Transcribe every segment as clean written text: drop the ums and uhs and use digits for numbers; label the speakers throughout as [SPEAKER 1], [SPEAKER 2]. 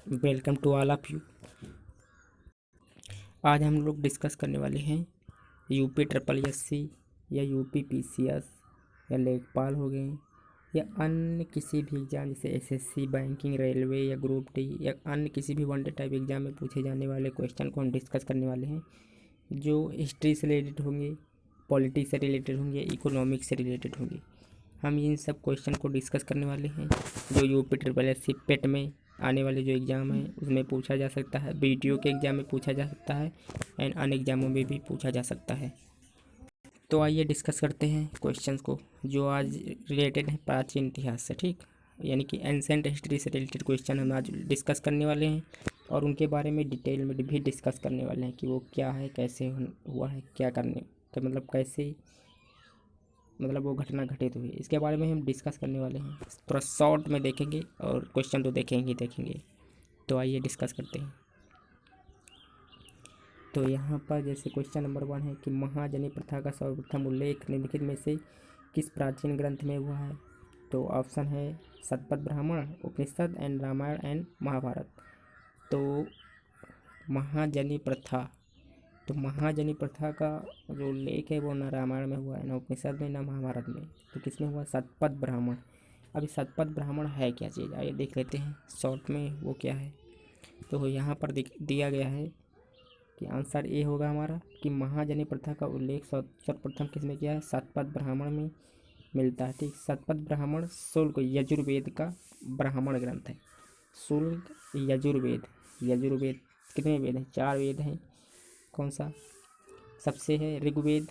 [SPEAKER 1] Welcome to all of you. आज हम लोग डिस्कस करने वाले हैं यूपी ट्रिपल एससी या यूपी पीसीएस या लेखपाल हो गए या अन्य किसी भी एग्ज़ाम जैसे एसएससी, बैंकिंग, रेलवे या ग्रुप डी या अन्य किसी भी वनडे टाइप एग्ज़ाम में पूछे जाने वाले क्वेश्चन को हम डिस्कस करने वाले हैं, जो हिस्ट्री से रिलेटेड होंगे, पॉलिटिक्स से रिलेटेड होंगे, इकोनॉमिक्स से रिलेटेड होंगे। हम इन सब क्वेश्चन को डिस्कस करने वाले हैं जो यूपी ट्रिपल एससी पेट में आने वाले जो एग्ज़ाम है उसमें पूछा जा सकता है, बीटीओ के एग्ज़ाम में पूछा जा सकता है एंड अन्य एग्ज़ामों में भी पूछा जा सकता है। तो आइए डिस्कस करते हैं क्वेश्चंस को जो आज रिलेटेड है प्राचीन इतिहास से, ठीक, यानी कि एंसेंट हिस्ट्री से रिलेटेड क्वेश्चन हम आज डिस्कस करने वाले हैं और उनके बारे में डिटेल में भी डिस्कस करने वाले हैं कि वो क्या है, कैसे हुआ है, क्या करने तो मतलब कैसे मतलब वो घटना घटित हुई, इसके बारे में हम डिस्कस करने वाले हैं। थोड़ा शॉर्ट में देखेंगे और क्वेश्चन तो देखेंगे। तो आइए डिस्कस करते हैं। तो यहाँ पर जैसे क्वेश्चन नंबर 1 है कि महाजनी प्रथा का सर्वप्रथम उल्लेख निम्नलिखित में से किस प्राचीन ग्रंथ में हुआ है। तो ऑप्शन है शतपथ ब्राह्मण, उपनिषद एंड रामायण एंड महाभारत। तो महाजनी प्रथा तो महाजनी प्रथा का जो उल्लेख है वो न रामायण में हुआ है, न उपनिषद में, न महाभारत में। तो किसमें हुआ? शतपथ ब्राह्मण। अभी शतपथ ब्राह्मण है क्या चीज़, आइए देख लेते हैं शॉर्ट में वो क्या है। तो यहाँ पर दिया गया है कि आंसर ए होगा हमारा कि महाजनी प्रथा का उल्लेख सर्वप्रथम किसमें किया है? शतपथ ब्राह्मण में मिलता है, ठीक। शतपथ ब्राह्मण शुल्क यजुर्वेद का ब्राह्मण ग्रंथ है। शुल्क यजुर्वेद कितने वेद हैं? 4 वेद हैं। कौन सा सबसे है? ऋग्वेद,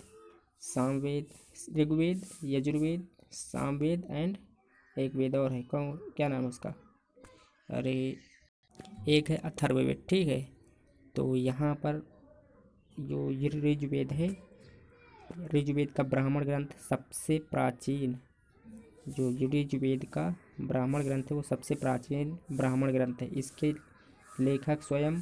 [SPEAKER 1] यजुर्वेद, सामवेद एंड एक वेद और है, कौन, क्या नाम है उसका? अरे एक है अथर्ववेद, ठीक है। तो यहाँ पर जो ऋग्वेद का ब्राह्मण ग्रंथ सबसे प्राचीन, जो ऋग्वेद का ब्राह्मण ग्रंथ है वो सबसे प्राचीन ब्राह्मण ग्रंथ है। इसके लेखक स्वयं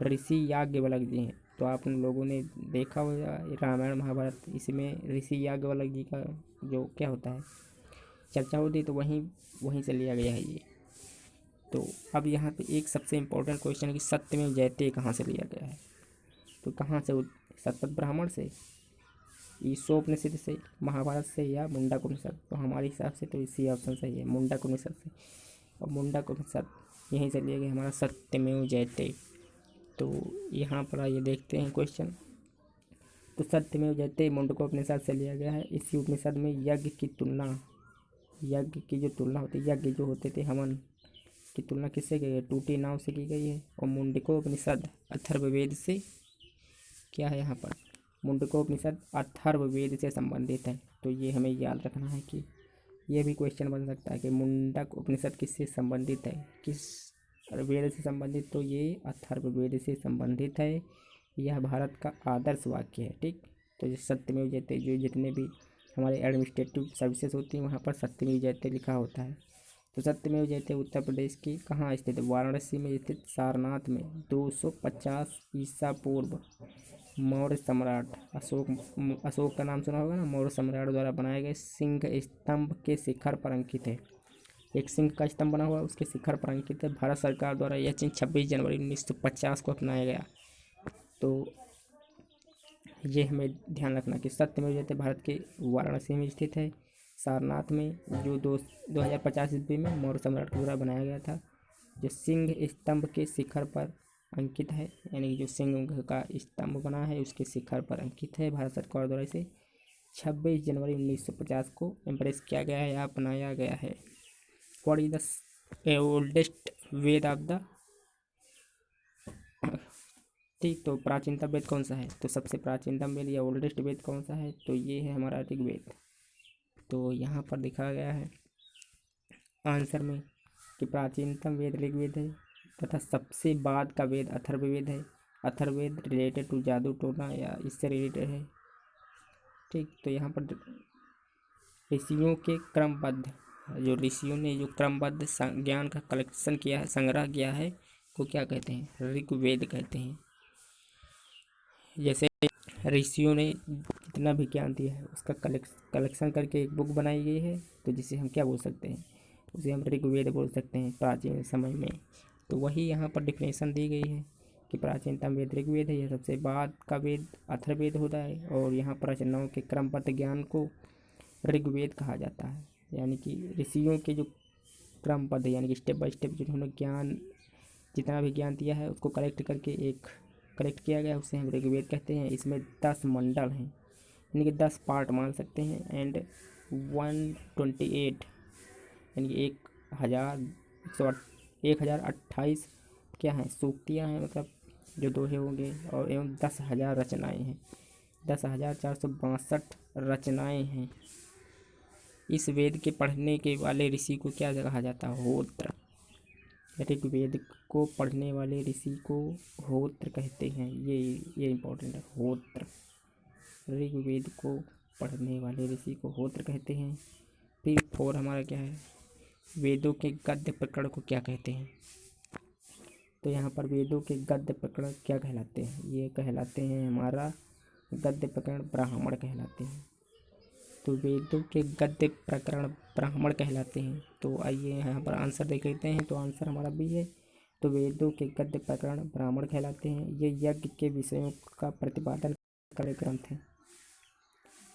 [SPEAKER 1] ऋषि याज्ञवल्क्य जी हैं। तो आप उन लोगों ने देखा होगा रामायण महाभारत, इसमें ऋषि याज्ञवल्क्य जी का जो क्या होता है चर्चा होती है, तो वहीं से लिया गया है ये। तो अब यहाँ पे एक सबसे इम्पोर्टेंट क्वेश्चन है कि सत्यमेव जयते कहाँ से लिया गया है। तो कहाँ से? शतपथ ब्राह्मण से, ईशोपनिषद से, महाभारत से या मुंडक उपनिषद। तो हमारे हिसाब से तो इसी ऑप्शन सही है, मुंडक उपनिषद से। और मुंडक उपनिषद यहीं से लिया गया हमारा सत्यमेव जयते। तो यहाँ पर आइए देखते हैं क्वेश्चन। तो सत्यमेव जयते मुंडकोपनिषद से लिया गया है। इसी उपनिषद में यज्ञ की जो तुलना होती है, यज्ञ जो होते थे हवन की तुलना किससे की गई है? टूटी नाव से की गई है। और मुंडकोपनिषद अथर्ववेद से क्या है यहाँ पर? मुंडकोपनिषद अथर्ववेद से संबंधित है। तो ये हमें याद रखना है कि ये भी क्वेश्चन बन सकता है कि मुंडक उपनिषद किससे संबंधित है, किस वेद से संबंधित। तो ये अथर्ववेद से संबंधित है। यह भारत का आदर्श वाक्य है, ठीक। तो ये सत्यमेव जयते, जो जितने भी हमारे एडमिनिस्ट्रेटिव सर्विसेज होती हैं वहाँ पर सत्यमेव जयते लिखा होता है। तो सत्यमेव जयते उत्तर प्रदेश की कहाँ स्थित है? वाराणसी में स्थित सारनाथ में 250 ईसा पूर्व मौर्य सम्राट अशोक का नाम सुना होगा ना, मौर्य सम्राट द्वारा बनाए गए सिंह स्तंभ के शिखर पर अंकित है। एक सिंह का स्तंभ बना हुआ उसके शिखर पर अंकित है। भारत सरकार द्वारा यह चिन्ह 26 जनवरी 1950 को अपनाया गया। तो ये हमें ध्यान रखना कि सत्यमेव जयते भारत के वाराणसी में स्थित है, सारनाथ में, जो 2050 ईस्वी में मौर्य सम्राट के द्वारा बनाया गया था, जो सिंह स्तंभ के शिखर पर अंकित है, यानी जो सिंह का स्तंभ बना है उसके शिखर पर अंकित है। भारत सरकार द्वारा इसे 26 जनवरी 1950 को इम्प्रेस किया गया है या अपनाया गया है। What is the oldest Veda of the, ठीक। तो प्राचीनतम वेद कौन सा है? तो सबसे प्राचीनतम वेद या ओल्डेस्ट वेद कौन सा है? तो ये है हमारा ऋग्वेद। तो यहाँ पर दिखा गया है आंसर में कि प्राचीनतम वेद ऋग्वेद है तथा सबसे बाद का वेद अथर्ववेद है। अथर्ववेद रिलेटेड टू जादू टोना या इससे रिलेटेड है, ठीक। तो यहाँ पर ऋषियों के क्रमबद्ध, जो ऋषियों ने जो क्रमबद्ध ज्ञान का कलेक्शन किया है, संग्रह किया है, को क्या कहते हैं? ऋग्वेद कहते हैं। जैसे ऋषियों ने जितना भी ज्ञान दिया है उसका कलेक्शन करके एक बुक बनाई गई है, तो जिसे हम क्या बोल सकते हैं? उसे हम ऋग्वेद बोल सकते हैं प्राचीन समय में। तो वही यहाँ पर डिफिनेशन दी गई है कि प्राचीनतम वेद ऋग्वेद है, यह सबसे बाद का वेद अथर्ववेद होता है, और यहाँ पर रचनाओं के क्रमबद्ध ज्ञान को ऋग्वेद कहा जाता है। यानी कि ऋषियों के जो क्रमबद्ध यानी कि स्टेप बाय स्टेप जिन्होंने ज्ञान जितना भी ज्ञान दिया है उसको कलेक्ट करके एक कलेक्ट किया गया उसे हम ऋग्वेद कहते हैं। इसमें 10 मंडल हैं, यानी कि 10 पार्ट मान सकते हैं, एंड 128 यानी कि 1028 क्या हैं, सूक्तियाँ हैं, मतलब जो दोहे होंगे, और एवं 10,000 रचनाएँ हैं, 10,462 रचनाएँ हैं। इस वेद के पढ़ने के वाले ऋषि को क्या कहा जाता है? होत्र। ऋग्वेद को पढ़ने वाले ऋषि को होत्र कहते हैं। ये इम्पोर्टेंट है, होत्र। ऋग्वेद को पढ़ने वाले ऋषि को होत्र कहते हैं। फिर 4 हमारा क्या है, वेदों के गद्य प्रकरण को क्या कहते हैं? तो यहाँ पर वेदों के गद्य प्रकरण क्या कहलाते हैं? ये कहलाते हैं हमारा गद्य प्रकरण ब्राह्मण कहलाते हैं। तो वेदों के गद्य प्रकरण ब्राह्मण कहलाते हैं। तो आइए यहाँ पर आंसर देख लेते हैं। तो आंसर हमारा बी है। तो वेदों के गद्य प्रकरण ब्राह्मण कहलाते हैं। ये यज्ञ के विषयों का प्रतिपादन करने ग्रंथ हैं।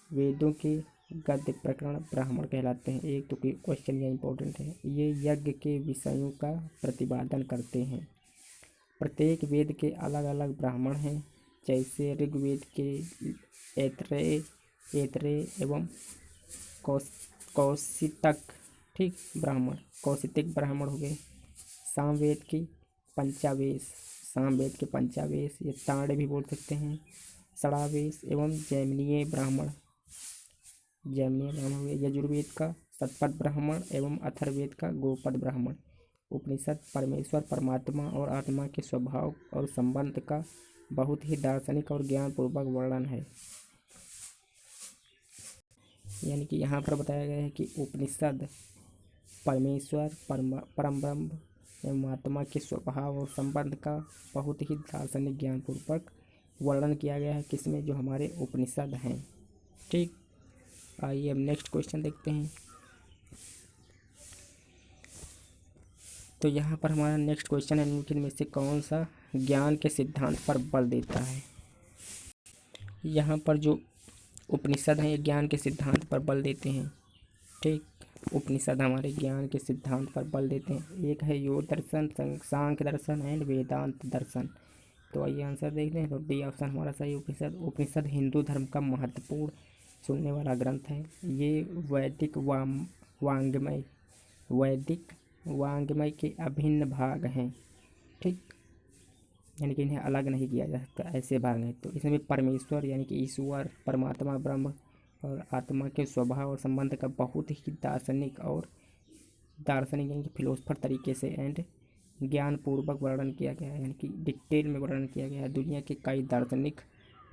[SPEAKER 1] वेदों के गद्य प्रकरण ब्राह्मण कहलाते हैं। एक तो क्वेश्चन ये इंपॉर्टेंट है, ये यज्ञ के विषयों का प्रतिपादन करते हैं। प्रत्येक वेद के अलग अलग ब्राह्मण हैं, जैसे ऋग्वेद के ऐतरेय एवं कौशितक, ठीक, ब्राह्मण, कौशितिक ब्राह्मण हो गए। सामवेद के पंचावेश या ताड़ भी बोल सकते हैं, षडावेश एवं जैमिनीय ब्राह्मण हो गए। यजुर्वेद का शतपथ ब्राह्मण एवं अथर्ववेद का गोपद ब्राह्मण। उपनिषद परमेश्वर, परमात्मा और आत्मा के स्वभाव और संबंध का बहुत ही दार्शनिक और ज्ञानपूर्वक वर्णन है। यानी कि यहाँ पर बताया गया है कि उपनिषद परमेश्वर, परम ब्रह्म एवं आत्मा के स्वभाव और संबंध का बहुत ही दार्शनिक ज्ञानपूर्वक वर्णन किया गया है, किसमें? जो हमारे उपनिषद हैं। ठीक, आइए अब नेक्स्ट क्वेश्चन देखते हैं। तो यहाँ पर हमारा नेक्स्ट क्वेश्चन है, निम्नलिखित में से कौन सा ज्ञान के सिद्धांत पर बल देता है? यहाँ पर जो उपनिषद हैं ये ज्ञान के सिद्धांत पर बल देते हैं। ठीक, उपनिषद हमारे ज्ञान के सिद्धांत पर बल देते हैं। एक है योग दर्शन, सांख्य दर्शन एंड वेदांत दर्शन। तो आइए आंसर देखते हैं। तो डी ऑप्शन हमारा सही। उपनिषद हिंदू धर्म का महत्वपूर्ण सुनने वाला ग्रंथ है। ये वैदिक वांग्मय के अभिन्न भाग हैं। ठीक, यानी कि इन्हें अलग नहीं किया जा सकता, ऐसे भाग हैं। तो इसमें परमेश्वर यानी कि ईश्वर, परमात्मा, ब्रह्म और आत्मा के स्वभाव और संबंध का बहुत ही दार्शनिक यानी कि फिलोसफर तरीके से एंड ज्ञानपूर्वक वर्णन किया गया है, यानी कि डिटेल में वर्णन किया गया है। दुनिया के कई दार्शनिक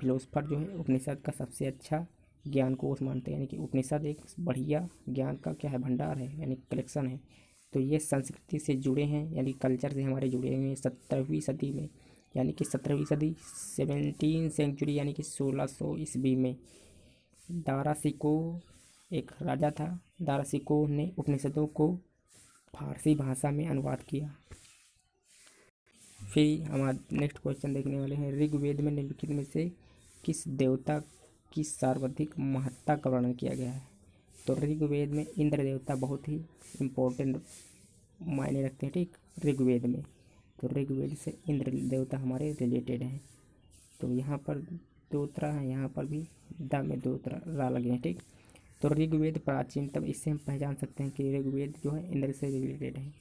[SPEAKER 1] फिलोसफर जो है उपनिषद का सबसे अच्छा ज्ञान कोश मानते हैं। यानी कि उपनिषद एक बढ़िया ज्ञान का क्या है, भंडार है, यानी कलेक्शन है। तो ये संस्कृति से जुड़े हैं, यानी कल्चर से हमारे जुड़े हुए हैं। 17वीं सदी में, यानी कि 17वीं सदी 17th सेंचुरी, यानी कि 1600 ईस्वी में दारा शिको एक राजा था। दारा शिको ने उपनिषदों को फारसी भाषा में अनुवाद किया। फिर हमारा नेक्स्ट क्वेश्चन देखने वाले हैं। ऋग्वेद में निम्नलिखित में से किस देवता की सर्वाधिक महत्ता का वर्णन किया गया है? तो ऋग्वेद में इंद्र देवता बहुत ही इम्पोर्टेंट मायने रखते हैं। ठीक, ऋग्वेद में, तो ऋग्वेद से इंद्र देवता हमारे रिलेटेड हैं। तो यहाँ पर दो तरह हैं, यहाँ पर भी द में दो तरह रा लगे हैं। ठीक, तो ऋग्वेद प्राचीनतम, इससे हम पहचान सकते हैं कि ऋग्वेद जो है इंद्र से रिलेटेड है।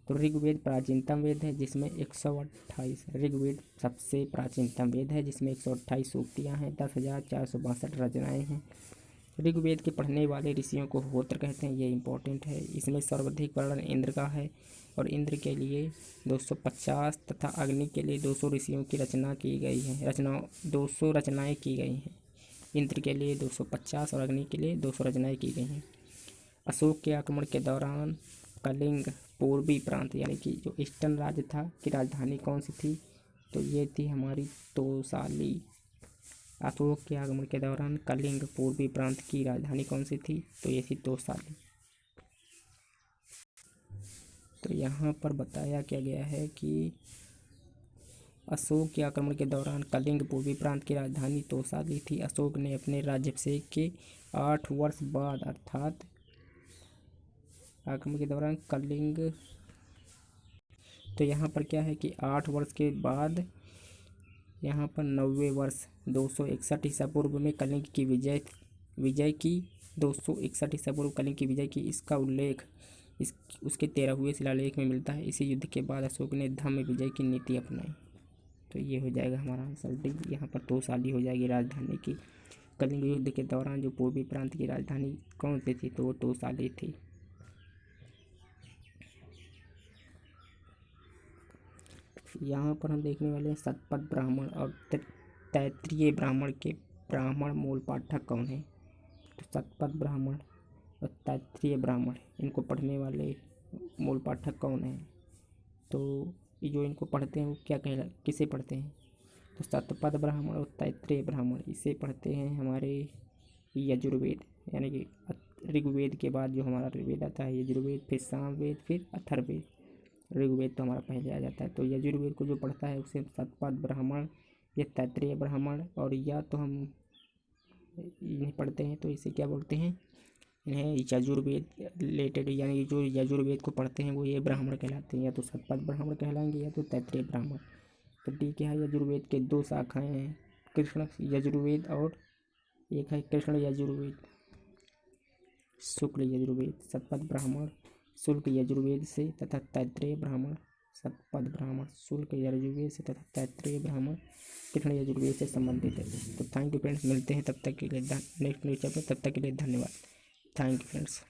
[SPEAKER 1] तो ऋग्वेद प्राचीनतम वेद है जिसमें 128, ऋग्वेद सबसे प्राचीनतम वेद है जिसमें 128 सूक्तियाँ हैं, 10,462 रचनाएँ हैं। ऋग्वेद के पढ़ने वाले ऋषियों को होत्र कहते हैं, ये इंपॉर्टेंट है। इसमें सर्वाधिक वर्णन इंद्र का है, और इंद्र के लिए 250 तथा अग्नि के लिए 200 ऋषियों की रचना की गई है। 200 रचनाएँ की गई हैं। इंद्र के लिए 250 और अग्नि के लिए 200 रचनाएँ की गई हैं। अशोक के आक्रमण के दौरान कलिंग पूर्वी प्रांत, यानी कि जो ईस्टर्न राज्य था, की राजधानी कौन सी थी? तो ये थी हमारी तोसाली। अशोक के आगमन के दौरान कलिंग पूर्वी प्रांत की राजधानी कौन सी थी? तो ये थी तोसाली। तो यहाँ पर बताया क्या गया है कि अशोक के आक्रमण के दौरान कलिंग पूर्वी प्रांत की राजधानी तोसा ली थी। अशोक ने अपने राज्याभिषेक के 8 वर्ष बाद अर्थात आक्रमण के दौरान कलिंग, तो यहाँ पर क्या है कि 8 वर्ष के बाद यहाँ पर 90 वर्ष 261 ईसा पूर्व में कलिंग की विजय की 261 ईसा पूर्व कलिंग की विजय की, इसका उल्लेख उसके 13वें शिलालेख में मिलता है। इसी युद्ध के बाद अशोक ने धम्म विजय की नीति अपनाई। तो ये हो जाएगा हमारा आंसर डी। यहाँ पर तोसाली हो जाएगी राजधानी की। कलिंग युद्ध के दौरान जो पूर्वी प्रांत की राजधानी कौन सी थी, तो वो तोसाली थी। यहाँ पर हम देखने वाले हैं शतपथ ब्राह्मण और तैत्तिरीय ब्राह्मण के ब्राह्मण मूल पाठक कौन है। तो शतपथ ब्राह्मण और तैत्तिरीय ब्राह्मण, इनको पढ़ने वाले मूल पाठक कौन है। तो जो इनको पढ़ते हैं वो किसे पढ़ते हैं, तो शतपथ ब्राह्मण और तैत्तिरीय ब्राह्मण, इसे पढ़ते हैं हमारे यजुर्वेद, यानी कि ऋग्वेद के बाद जो हमारा ऋग्वेद आता है यजुर्वेद, फिर सामवेद, फिर अथर्ववेद। ऋग्वेद तो हमारा पहले आ जाता है। तो यजुर्वेद को जो पढ़ता है उसे शतपथ ब्राह्मण या तैत्तिरीय ब्राह्मण, और या तो हम इन्हें पढ़ते हैं तो इसे क्या बोलते हैं, इन्हें यजुर्वेद रिलेटेड, यानी जो यजुर्वेद को पढ़ते हैं वो ये ब्राह्मण कहलाते हैं, या तो शतपथ ब्राह्मण कहलाएंगे या तो तैत्तिरीय ब्राह्मण। तो ठीक है, यजुर्वेद के 2 शाखाएँ हैं, कृष्ण यजुर्वेद और एक है कृष्ण यजुर्वेद, शुक्ल यजुर्वेद। शतपथ ब्राह्मण शुल्क यजुर्वेद से तथा तैत्तिरीय ब्राह्मण शतपथ ब्राह्मण शुल्क यजुर्वेद से तथा तैत्तिरीय ब्राह्मण कृष्ण यजुर्वेद से संबंधित है। तो थैंक यू फ्रेंड्स, मिलते हैं तब तक के लिए नेक्स्ट न्यूज़ चैप्टर, तब तक के लिए धन्यवाद। Thank you friends.